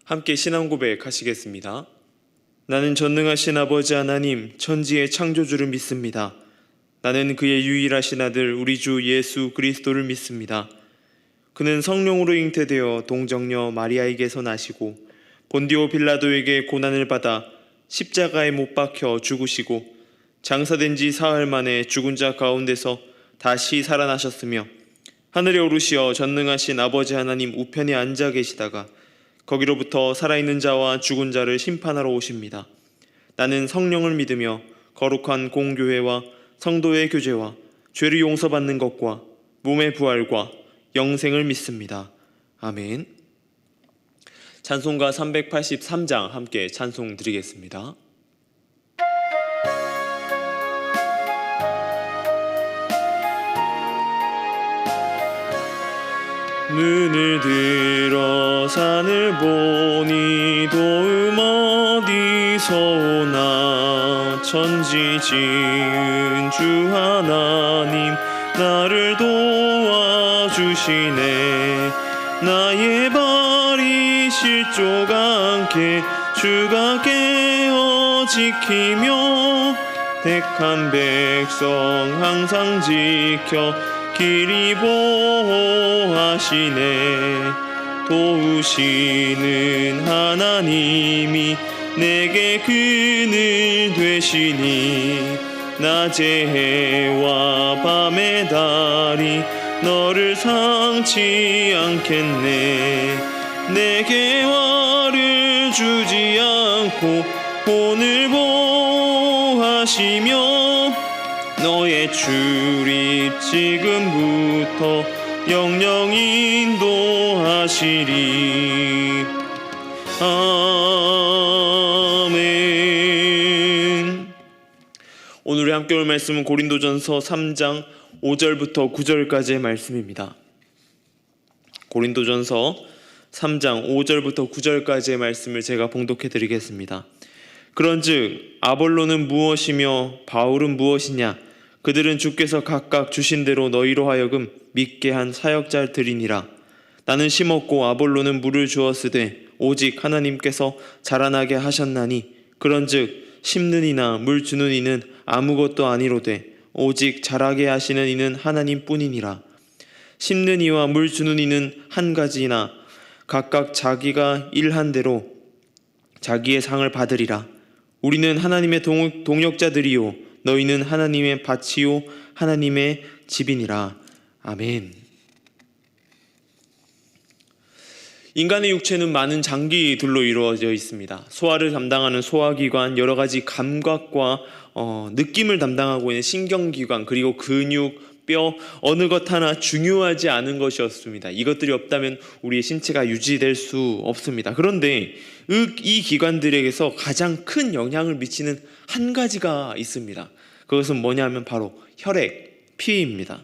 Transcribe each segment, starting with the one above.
함께 신앙 고백하시겠습니다. 나는 전능하신 아버지 하나님 천지의 창조주를 믿습니다. 나는 그의 유일하신 아들 우리 주 예수 그리스도를 믿습니다. 그는 성령으로 잉태되어 동정녀 마리아에게서 나시고 본디오 빌라도에게 고난을 받아 십자가에 못 박혀 죽으시고 장사된 지 사흘 만에 죽은 자 가운데서 다시 살아나셨으며 하늘에 오르시어 전능하신 아버지 하나님 우편에 앉아 계시다가 거기로부터 살아있는 자와 죽은 자를 심판하러 오십니다. 나는 성령을 믿으며 거룩한 공교회와 성도의 교제와 죄를 용서받는 것과 몸의 부활과 영생을 믿습니다. 아멘. 찬송가 383장 함께 찬송 드리겠습니다. 눈을 들어 산을 보니 도움 어디서 오나 천지 지은 주 하나님 나를 도와주시네. 나의 발이 실족 않게 주가 깨어 지키며 택한 백성 항상 지켜 길이 보호하시네. 도우시는 하나님이 내게 그늘 되시니 낮의 해와 밤의 달이 너를 상치 않겠네. 내게 화를 주지 않고 오늘 보호하시며 너의 출입 지금부터 영영 인도하시리. 아멘. 오늘 함께 올 말씀은 고린도전서 3장 5절부터 9절까지의 말씀입니다. 고린도전서 3장 5절부터 9절까지의 말씀을 제가 봉독해 드리겠습니다. 그런즉 아볼로는 무엇이며 바울은 무엇이냐? 그들은 주께서 각각 주신 대로 너희로 하여금 믿게 한 사역자들이니라. 나는 심었고 아볼로는 물을 주었으되 오직 하나님께서 자라나게 하셨나니 그런즉 심는 이나 물 주는 이는 아무것도 아니로되 오직 자라게 하시는 이는 하나님뿐이니라. 심는 이와 물 주는 이는 한 가지나 각각 자기가 일한 대로 자기의 상을 받으리라. 우리는 하나님의 동역자들이요 너희는 하나님의 밭이요 하나님의 집이니라. 아멘. 인간의 육체는 많은 장기들로 이루어져 있습니다. 소화를 담당하는 소화기관, 여러 가지 감각과 느낌을 담당하고 있는 신경기관, 그리고 근육, 뼈, 어느 것 하나 중요하지 않은 것이 없습니다. 이것들이 없다면 우리의 신체가 유지될 수 없습니다. 그런데 이 기관들에게서 가장 큰 영향을 미치는 한 가지가 있습니다. 그것은 뭐냐면 바로 혈액, 피입니다.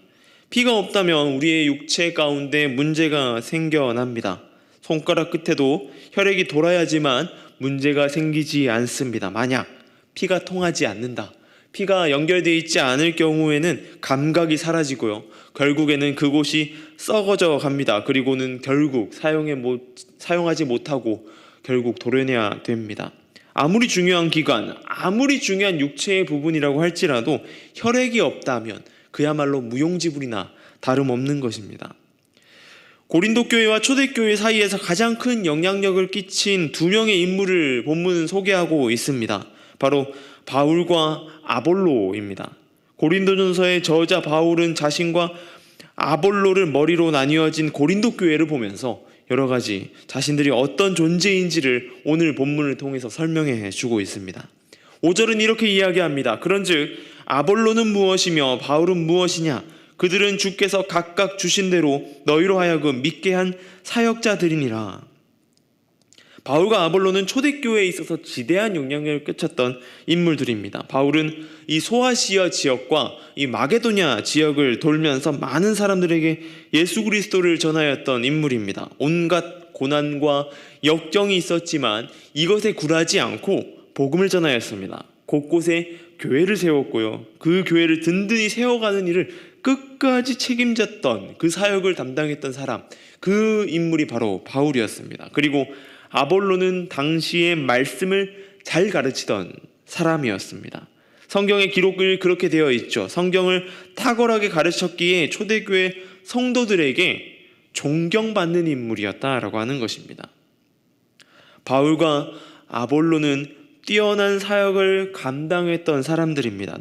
피가 없다면 우리의 육체 가운데 문제가 생겨납니다. 손가락 끝에도 혈액이 돌아야지만 문제가 생기지 않습니다. 만약 피가 통하지 않는다, 피가 연결되어 있지 않을 경우에는 감각이 사라지고요, 결국에는 그곳이 썩어져 갑니다. 그리고는 결국 사용하지 못하고 결국 도려내야 됩니다. 아무리 중요한 기관, 아무리 중요한 육체의 부분이라고 할지라도 혈액이 없다면 그야말로 무용지물이나 다름없는 것입니다. 고린도 교회와 초대교회 사이에서 가장 큰 영향력을 끼친 두 명의 인물을 본문은 소개하고 있습니다. 바로 바울과 아볼로입니다. 고린도전서의 저자 바울은 자신과 아볼로를 머리로 나뉘어진 고린도 교회를 보면서 여러 가지 자신들이 어떤 존재인지를 오늘 본문을 통해서 설명해 주고 있습니다. 5절은 이렇게 이야기합니다. 그런즉 아볼로는 무엇이며 바울은 무엇이냐? 그들은 주께서 각각 주신 대로 너희로 하여금 믿게 한 사역자들이니라. 바울과 아볼로는 초대교회에 있어서 지대한 영향력을 끼쳤던 인물들입니다. 바울은 이 소아시아 지역과 이 마게도냐 지역을 돌면서 많은 사람들에게 예수 그리스도를 전하였던 인물입니다. 온갖 고난과 역경이 있었지만 이것에 굴하지 않고 복음을 전하였습니다. 곳곳에 교회를 세웠고요, 그 교회를 든든히 세워가는 일을 끝까지 책임졌던, 그 사역을 담당했던 사람, 그 인물이 바로 바울이었습니다. 그리고 아볼로는 당시의 말씀을 잘 가르치던 사람이었습니다. 성경의 기록을 그렇게 되어 있죠. 성경을 탁월하게 가르쳤기에 초대교회 성도들에게 존경받는 인물이었다라고 하는 것입니다. 바울과 아볼로는 뛰어난 사역을 감당했던 사람들입니다.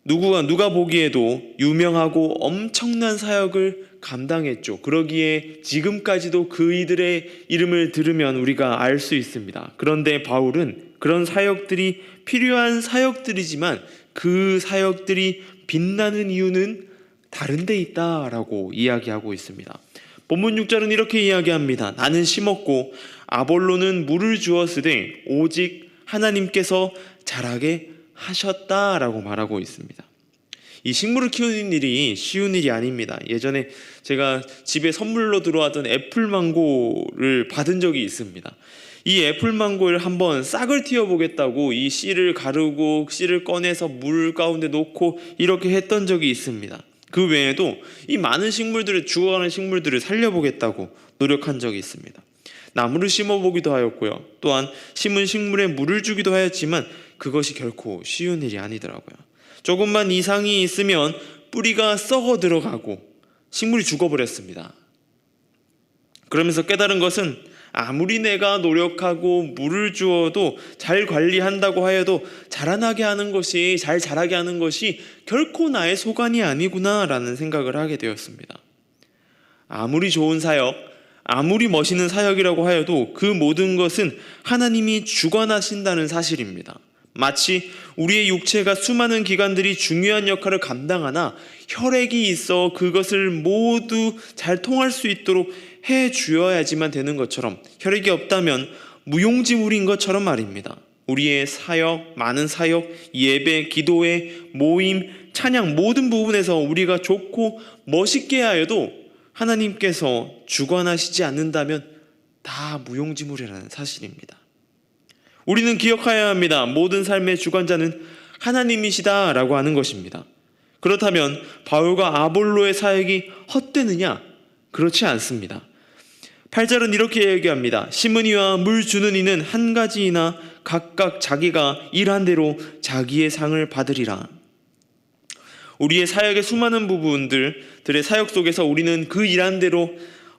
누가 보기에도 유명하고 엄청난 사역을 감당했죠. 그러기에 지금까지도 그이들의 이름을 들으면 우리가 알 수 있습니다. 그런데 바울은 그런 사역들이 필요한 사역들이지만 그 사역들이 빛나는 이유는 다른 데 있다라고 이야기하고 있습니다. 본문 6절은 이렇게 이야기합니다. 나는 심었고 아볼로는 물을 주었으되 오직 하나님께서 자라게 하셨다라고 말하고 있습니다. 이 식물을 키우는 일이 쉬운 일이 아닙니다. 예전에 제가 집에 선물로 들어왔던 애플망고를 받은 적이 있습니다. 이 애플망고를 한번 싹을 틔워보겠다고 이 씨를 가르고 씨를 꺼내서 물 가운데 놓고 이렇게 했던 적이 있습니다. 그 외에도 이 많은 식물들을, 죽어가는 식물들을 살려보겠다고 노력한 적이 있습니다. 나무를 심어보기도 하였고요. 또한 심은 식물에 물을 주기도 하였지만 그것이 결코 쉬운 일이 아니더라고요. 조금만 이상이 있으면 뿌리가 썩어 들어가고 식물이 죽어버렸습니다. 그러면서 깨달은 것은 아무리 내가 노력하고 물을 주어도 잘 관리한다고 하여도 자라나게 하는 것이, 잘 자라게 하는 것이 결코 나의 소관이 아니구나라는 생각을 하게 되었습니다. 아무리 좋은 사역, 아무리 멋있는 사역이라고 하여도 그 모든 것은 하나님이 주관하신다는 사실입니다. 마치 우리의 육체가 수많은 기관들이 중요한 역할을 감당하나 혈액이 있어 그것을 모두 잘 통할 수 있도록 해 주어야지만 되는 것처럼 혈액이 없다면 무용지물인 것처럼 말입니다. 우리의 사역, 많은 사역, 예배, 기도회, 모임, 찬양 모든 부분에서 우리가 좋고 멋있게 하여도 하나님께서 주관하시지 않는다면 다 무용지물이라는 사실입니다. 우리는 기억해야 합니다. 모든 삶의 주관자는 하나님이시다라고 하는 것입니다. 그렇다면 바울과 아볼로의 사역이 헛되느냐? 그렇지 않습니다. 8절은 이렇게 얘기합니다. 심은 이와 물 주는 이는 한 가지이나 각각 자기가 일한 대로 자기의 상을 받으리라. 우리의 사역의 수많은 부분들의 사역 속에서 우리는 그 일한 대로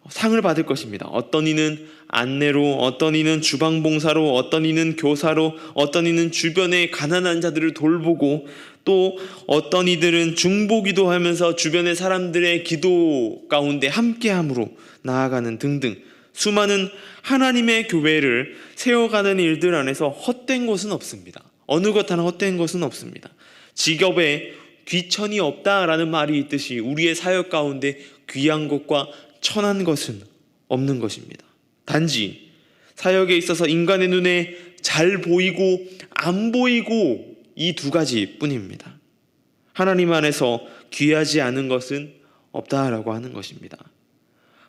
상을 받을 것입니다. 어떤 이는 안내로, 어떤 이는 주방봉사로, 어떤 이는 교사로, 어떤 이는 주변의 가난한 자들을 돌보고, 또 어떤 이들은 중보기도 하면서 주변의 사람들의 기도 가운데 함께함으로 나아가는 등등 수많은 하나님의 교회를 세워가는 일들 안에서 헛된 것은 없습니다. 어느 것 하나 헛된 것은 없습니다. 직업에 귀천이 없다라는 말이 있듯이 우리의 사역 가운데 귀한 것과 천한 것은 없는 것입니다. 단지 사역에 있어서 인간의 눈에 잘 보이고 안 보이고 이 두 가지 뿐입니다. 하나님 안에서 귀하지 않은 것은 없다라고 하는 것입니다.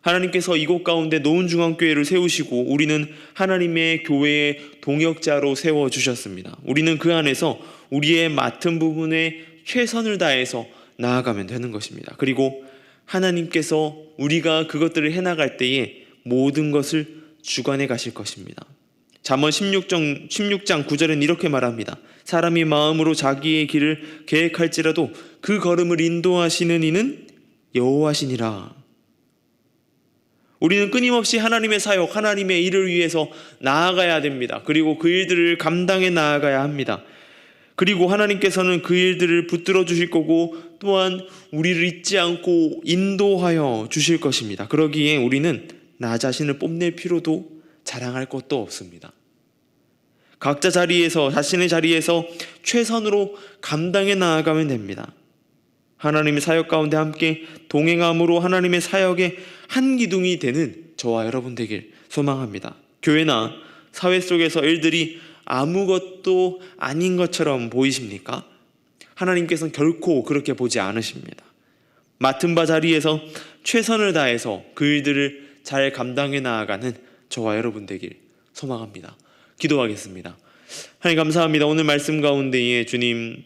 하나님께서 이곳 가운데 노은중앙교회를 세우시고 우리는 하나님의 교회의 동역자로 세워주셨습니다. 우리는 그 안에서 우리의 맡은 부분에 최선을 다해서 나아가면 되는 것입니다. 그리고 하나님께서 우리가 그것들을 해나갈 때에 모든 것을 주관해 가실 것입니다. 잠언 16장 9절은 이렇게 말합니다. 사람이 마음으로 자기의 길을 계획할지라도 그 걸음을 인도하시는 이는 여호와시니라. 우리는 끊임없이 하나님의 사역, 하나님의 일을 위해서 나아가야 됩니다. 그리고 그 일들을 감당해 나아가야 합니다. 그리고 하나님께서는 그 일들을 붙들어 주실 거고 또한 우리를 잊지 않고 인도하여 주실 것입니다. 그러기에 우리는 나 자신을 뽐낼 필요도 자랑할 것도 없습니다. 각자 자리에서, 자신의 자리에서 최선으로 감당해 나아가면 됩니다. 하나님의 사역 가운데 함께 동행함으로 하나님의 사역의 한 기둥이 되는 저와 여러분 되길 소망합니다. 교회나 사회 속에서 일들이 아무것도 아닌 것처럼 보이십니까? 하나님께서는 결코 그렇게 보지 않으십니다. 맡은 바 자리에서 최선을 다해서 그 일들을 잘 감당해 나아가는 저와 여러분 되길 소망합니다. 기도하겠습니다. 하나님 감사합니다. 오늘 말씀 가운데에 주님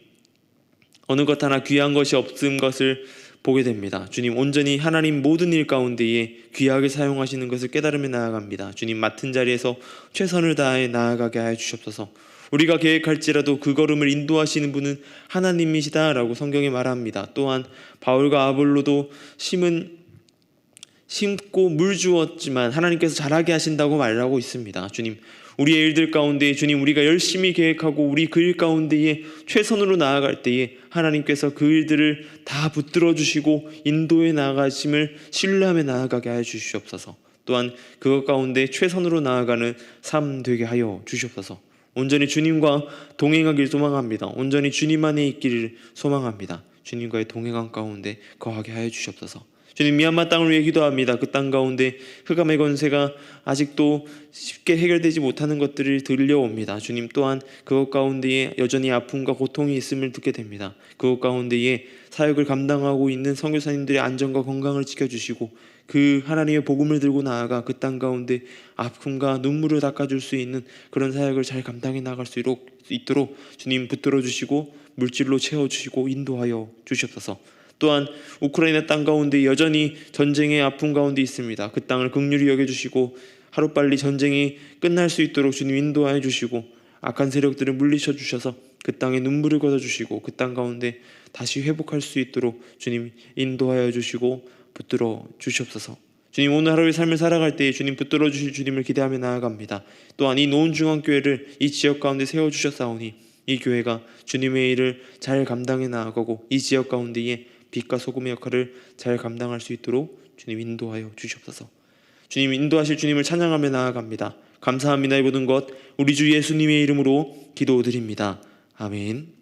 어느 것 하나 귀한 것이 없음 것을 보게 됩니다. 주님 온전히 하나님 모든 일 가운데에 귀하게 사용하시는 것을 깨달으며 나아갑니다. 주님 맡은 자리에서 최선을 다해 나아가게 하여 주시옵소서. 우리가 계획할지라도 그 걸음을 인도하시는 분은 하나님이시다라고 성경에 말합니다. 또한 바울과 아볼로도 심고 물 주었지만 하나님께서 자라게 하신다고 말하고 있습니다. 주님 우리의 일들 가운데 주님 우리가 열심히 계획하고 우리 그 일 가운데에 최선으로 나아갈 때에 하나님께서 그 일들을 다 붙들어 주시고 인도해 나아가심을 신뢰하며 나아가게 하여 주시옵소서. 또한 그것 가운데 최선으로 나아가는 삶 되게 하여 주시옵소서. 온전히 주님과 동행하길 소망합니다. 온전히 주님 안에 있기를 소망합니다. 주님과의 동행한 가운데 거하게 하여 주시옵소서. 주님 미얀마 땅을 위해 기도합니다. 그 땅 가운데 흑암의 권세가 아직도 쉽게 해결되지 못하는 것들을 들려옵니다. 주님 또한 그것 가운데에 여전히 아픔과 고통이 있음을 듣게 됩니다. 그것 가운데에 사역을 감당하고 있는 선교사님들의 안전과 건강을 지켜주시고 그 하나님의 복음을 들고 나아가 그 땅 가운데 아픔과 눈물을 닦아줄 수 있는 그런 사역을 잘 감당해 나갈 수 있도록 주님 붙들어 주시고 물질로 채워주시고 인도하여 주시옵소서. 또한 우크라이나 땅 가운데 여전히 전쟁의 아픔 가운데 있습니다. 그 땅을 긍휼히 여겨주시고 하루빨리 전쟁이 끝날 수 있도록 주님 인도하여 주시고 악한 세력들을 물리쳐 주셔서 그 땅에 눈물을 거둬주시고 그 땅 가운데 다시 회복할 수 있도록 주님 인도하여 주시고 붙들어 주시옵소서. 주님 오늘 하루의 삶을 살아갈 때에 주님 붙들어 주실 주님을 기대하며 나아갑니다. 또한 이 노은중앙교회를 이 지역 가운데 세워주셨사오니 이 교회가 주님의 일을 잘 감당해 나아가고 이 지역 가운데에 빛과 소금의 역할을 잘 감당할 수 있도록 주님 인도하여 주시옵소서. 주님 인도하실 주님을 찬양하며 나아갑니다. 감사합니다. 이 모든 것 우리 주 예수님의 이름으로 기도드립니다. 아멘.